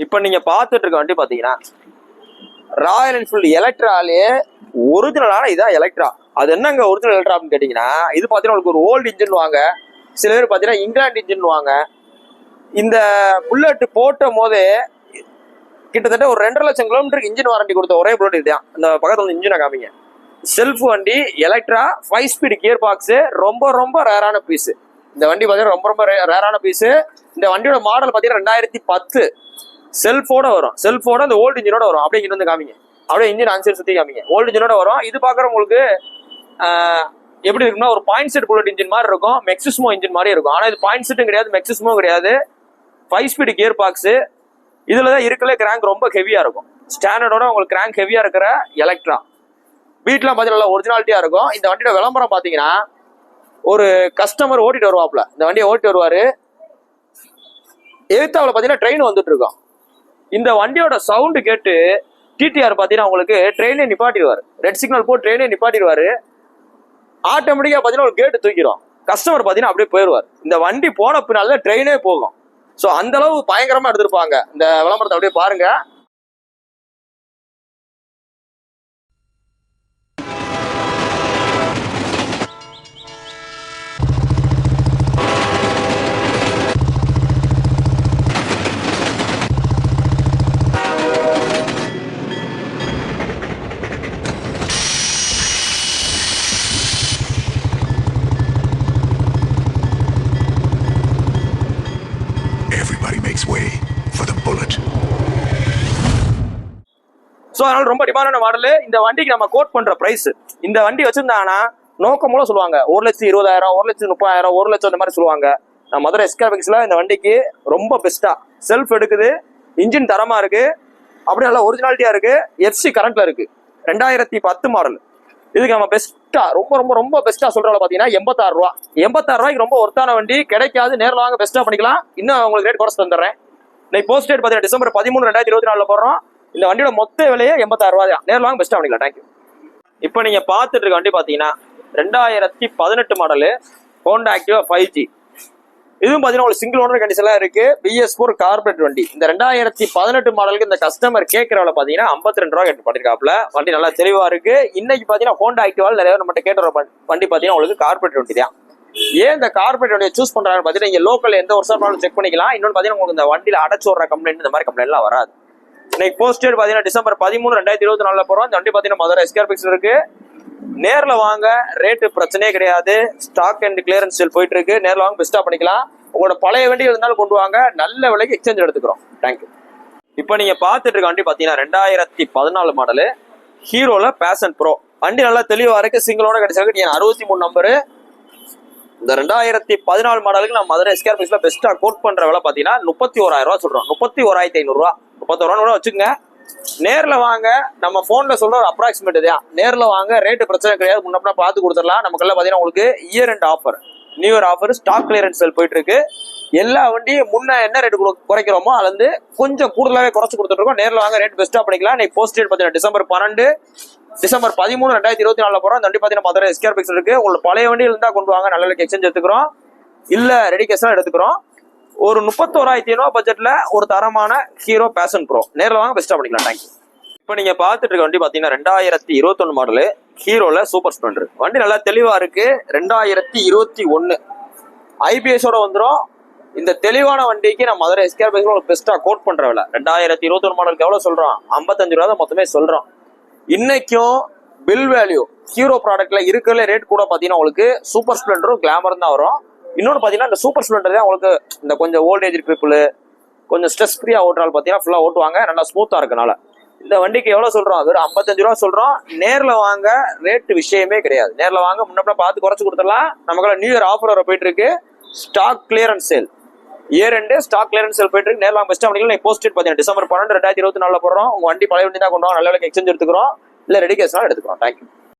இப்போ நீங்க பார்த்துட்டு இருக்க வண்டி பாத்தீங்கன்னா ராயல் என்ஃபீல்டு எலக்ட்ராலே ஒரிஜினலான இதான் எலக்ட்ரா. அது என்னங்க ஒரிஜினல் எலக்ட்ரா அப்படின்னு கேட்டீங்கன்னா, இது பாத்தீங்கன்னா உங்களுக்கு ஒரு ஓல்டு இன்ஜின் வாங்க, சில பேர் பாத்தீங்கன்னா இங்கிலாந்து இன்ஜின் வாங்க. இந்த புல்லட் போட்ட போதே கிட்டத்தட்ட ஒரு 2.5 லட்சம் கிலோமீட்டருக்கு இன்ஜின் வாரண்டி கொடுத்த ஒரே புல்லட் இதுதான். இந்த பக்கத்துல வந்து இன்ஜினை காமிங்க. செல்ஃப் வண்டி எலக்ட்ரா 5 ஸ்பீடு கியர் பாக்ஸ், ரொம்ப ரொம்ப ரேரான பீஸ். இந்த வண்டி பாத்தீங்கன்னா ரொம்ப ரொம்ப ரேரான பீஸ். இந்த வண்டியோட மாடல் பாத்தீங்கன்னா 2010 செல்ஃபோட வரும். செல்ஃபோட அந்த ஓல்டு இன்ஜினோட வரும். அப்படியே இங்க வந்து காமிங்க, அப்படியே இன்ஜின் ஆன்சர் சுத்தி காமிங்க. ஓல்டு இன்ஜினோட வரும். இது பாக்குறவங்களுக்கு எப்படி இருக்குன்னா ஒரு பாயிண்ட் செட் புல்லட் இன்ஜின் மாதிரி இருக்கும், மெக்சிஸ்மோ இன்ஜின் மாதிரி இருக்கும். ஆனா இது பாயிண்ட் செட்டும் கிடையாது, மெக்சிஸ்மோ கிடையாது. 5 ஸ்பீடு கியர் பாக்ஸ். இதுலதான் இருக்கல கிராங்க் ரொம்ப ஹெவியா இருக்கும். ஸ்டாண்டர்டோட உங்களுக்கு கிராங்க் ஹெவியா இருக்கிற எலக்ட்ரா. வீட்லாம் பாத்தீங்கன்னா ஒரிஜினாலிட்டியா இருக்கும். இந்த வண்டியோட விளம்பரம் பாத்தீங்கன்னா ஒரு கஸ்டமர் ஓட்டிட்டு வருவாப்ல, இந்த வண்டியை ஓட்டிட்டு வருவாரு. எதிர்த்தாவில் பாத்தீங்கன்னா ட்ரெயின் வந்துட்டு இருக்கோம். இந்த வண்டியோட சவுண்டு கேட்டு டிடிஆர் பாத்தீங்கன்னா உங்களுக்கு ட்ரெயினே நிப்பாட்டிடுவாரு. ரெட் சிக்னல் போட்டு ட்ரெயினே நிப்பாட்டிடுவாரு. ஆட்டோமேட்டிக்கா பாத்தீங்கன்னா ஒரு கேட்டு தூக்கிடும். கஸ்டமர் பாத்தீங்கன்னா அப்படியே போயிடுவார். இந்த வண்டி போன பின்னால ட்ரெயினே போகும். ஸோ அந்த அளவு பயங்கரமா எடுத்திருப்பாங்க. இந்த விளம்பரத்தை அப்படியே பாருங்க. ஸோ அதனால ரொம்ப டிமாண்டான மாடல். இந்த வண்டிக்கு நம்ம கோட் பண்ற பிரைஸ், இந்த வண்டி வச்சிருந்தாங்கன்னா நோக்கம் மூலம் சொல்லுவாங்க 1,20,000, 1,30,000, 1 லட்சம் இந்த மாதிரி சொல்லுவாங்க. நான் மதுரை எஸ்காபிக்ஸ்ல இந்த வண்டிக்கு ரொம்ப பெஸ்டா செல்ஃப் எடுக்குது, இன்ஜின் தரமா இருக்கு, அப்படியே நல்லா ஒரிஜினாலிட்டியா இருக்கு, எஃப்சி கரண்ட்ல இருக்கு. 2010 மாடல். இதுக்கு நம்ம பெஸ்டா ரொம்ப ரொம்ப ரொம்ப பெஸ்டா சொல்றவங்க பாத்தீங்கன்னா 86 ரூபா. 86 ரூபாய்க்கு ரொம்ப ஒர்த்தான வண்டி கிடைக்காது. நேரில் வாங்க பெஸ்டா பண்ணிக்கலாம். இன்னும் உங்களுக்கு ரேட் குறைச்சு தந்துடுறேன். இன்னைக்கு போஸ்ட் டேட் பாத்தீங்கன்னா டிசம்பர் 13, 2024 போடுறோம். இந்த வண்டியோட மொத்த விலையே 86 ரூபாய் தான். நேரில் வாங்க பெஸ்டா பண்ணிக்கலாம். தேங்க்யூ. இப்போ நீங்க பார்த்துட்டு இருக்க வண்டி பாத்தீங்கன்னா 2018 மாடலு ஹோண்டா ஆக்டிவா 5G. இதுவும் பாத்தீங்கன்னா ஒரு சிங்கிள் ஓனர் கண்டிஷன்ல இருக்கு. BS4 கார்பரேட் வண்டி. இந்த 2018 மாடலுக்கு இந்த கஸ்டமர் கேட்கறவள பாத்தீங்கன்னா 52 ரூபா கேட்டு பண்ணிருக்காப்ல. வண்டி நல்லா தெளிவா இருக்கு. இன்னைக்கு பாத்தீங்கன்னா ஹோண்டா ஆக்டிவால நிறைய நம்மகிட்ட கேட்ட வண்டி பாத்தீங்கன்னா உங்களுக்கு கார்பரேட் வண்டி தான். ஏன் இந்த கார்பரேட் வண்டியை சூஸ் பண்றாங்க பாத்தீங்கன்னா இங்க லோக்கல் எந்த வருஷம் செக் பண்ணிக்கலாம். இன்னொன்று பாத்தீங்கன்னா உங்களுக்கு இந்த வண்டியில அடைச்சு விடுற கம்ப்ளைண்ட் இந்த மாதிரி கம்ப்ளைண்ட் எல்லாம் வராது. இன்னைக்கு போஸ்ட் டேட் பாத்தீங்கன்னா டிசம்பர் 13, 2024 போறோம். இந்த வண்டி பாத்தீங்கன்னா மதுரை எஸ்காபிக்ஸ்ல இருக்கு. நேர்ல வாங்க, ரேட்டு பிரச்சனையே கிடையாது. ஸ்டாக் அண்ட் கிளியரன்ஸ் சேல் போயிட்டு இருக்கு. நேர்ல வாங்க பெஸ்டா பண்ணிக்கலாம். உங்களோட பழைய வண்டி இருந்தாலும் கொண்டு வாங்க, நல்ல விலைக்கு எக்ஸ்சேஞ்ச் எடுத்துக்கிறோம். தேங்க்யூ. இப்போ நீங்க பார்த்துட்டு இருக்க வண்டி பாத்தீங்கன்னா 2014 மாடலு ஹீரோல பேஷன் ப்ரோ. வண்டி நல்லா தெளிவா இருக்கு. சிங்கிளோட கிடைச்சிருக்கு. 63 நம்பரு. இந்த 2014 மாடலுக்கு நம்ம மதுரை எஸ்காபிக்ஸ்ல பெஸ்டா கோட் பண்ற விலை பாத்தீங்கன்னா 31,000 ரூபா சொல்றோம். 31,500 ரூபா. 31 ரூபா வச்சுக்கோங்க. நேர்ல வாங்க. நம்ம போன்ல சொல்ற ஒரு அப்ராக்சிமேட் தான். நேர்ல வாங்க, ரேட்டு பிரச்சனை கிடையாது. முன்னப்பா பார்த்து கொடுத்துடலாம். நமக்குள்ள பாத்தீங்கன்னா உங்களுக்கு year end offer, new year offer, stock clearance sale போயிட்டு இருக்கு. எல்லா வண்டியும் முன்ன என்ன ரேட் குறைக்கிறோமோ அதுல இருந்து கொஞ்சம் கூடுதலாவே குறைச்சு கொடுத்துட்டு இருக்கோம். நேர்ல வாங்க, ரேட் பெஸ்டா பண்ணிக்கலாம். இன்னைக்கு போஸ்ட் டேட் பாத்தீங்கன்னா டிசம்பர் 13, 2024 போறோம். இந்த வண்டி பாத்தீங்கன்னா மதுரை எஸ்காபிக்ஸ் இருக்கு. உங்களுக்கு பழைய வண்டியில் இருந்தா கொண்டு வாங்க, நல்ல விலைக்கு எக்ஸ்சேஞ்ச் எடுத்துக்கிறோம். இல்ல ரெடி கேஷ் எடுத்துக்கிறோம். ஒரு 31,500 பட்ஜெட்ல ஒரு தரமான ஹீரோ பேஷன் ப்ரோ. நேரில் வாங்க பெஸ்டா பண்ணிக்கலாம். தேங்க்யூ. இப்போ நீங்க பார்த்துட்டு இருக்க வண்டி பாத்தீங்கன்னா 2021 மாடலு ஹீரோல சூப்பர் ஸ்ப்ளெண்டர். வண்டி நல்லா தெளிவா இருக்கு. 2021 IPSோட வந்துடும். இந்த தெளிவான வண்டிக்கு நான் மதுரை எஸ்காபிக்ஸ்ல ஒரு பெஸ்டா கோட் பண்ற விலை 2021 மாடலுக்கு எவ்வளவு சொல்றோம்? 55 ரூபா தான் மொத்தமே சொல்றோம். இன்னைக்கும் பில் வேல்யூ ஹீரோ ப்ராடக்ட்ல இருக்கிற ரேட் கூட பாத்தீங்கன்னா உங்களுக்கு சூப்பர் ஸ்ப்ளெண்டரும் கிளாமரும் தான் வரும். இன்னொன்று பாத்தீங்கன்னா இந்த சூப்பர் ஸ்ப்ளெண்டர் தான் உங்களுக்கு இந்த கொஞ்சம் ஓல்டேஜ் பீப்புள் கொஞ்சம் ஸ்ட்ரெஸ் ஃப்ரீயா ஓட்டுறாள் பாத்தீங்கன்னா ஃபுல்லா ஓட்டுவாங்க. நல்லா ஸ்மூத்தா இருக்கனால இந்த வண்டிக்கு எவ்வளவு சொல்றோம்? வெறும் 55 ரூபா சொல்றோம். நேர்ல வாங்க, ரேட் விஷயமே கிடையாது. நேர்ல வாங்க, முன்னப்ப பார்த்து குறைச்சு கொடுத்துடலாம். நமக்கு நியூ இயர் ஆஃபர் வர போயிட்டு இருக்கு. Stock clearance sale, year end stock clearance sale போயிட்டு இருக்கு. நேர்ல வாங்க பெஸ்டா பண்ணிக்கலாம். போஸ்ட் டேட் பாத்தீங்கன்னா டிசம்பர் 12, 2024 போடுறோம். உங்க வண்டி பழைய வண்டி தான் கொண்டு வாங்க, நல்ல விலைக்கு எக்ஸ்சேஞ்ச் எடுத்துக்கிறோம். இல்ல ரெடி கேஷ்னாலும் எடுத்துக்கிறோம். தேங்க்யூ.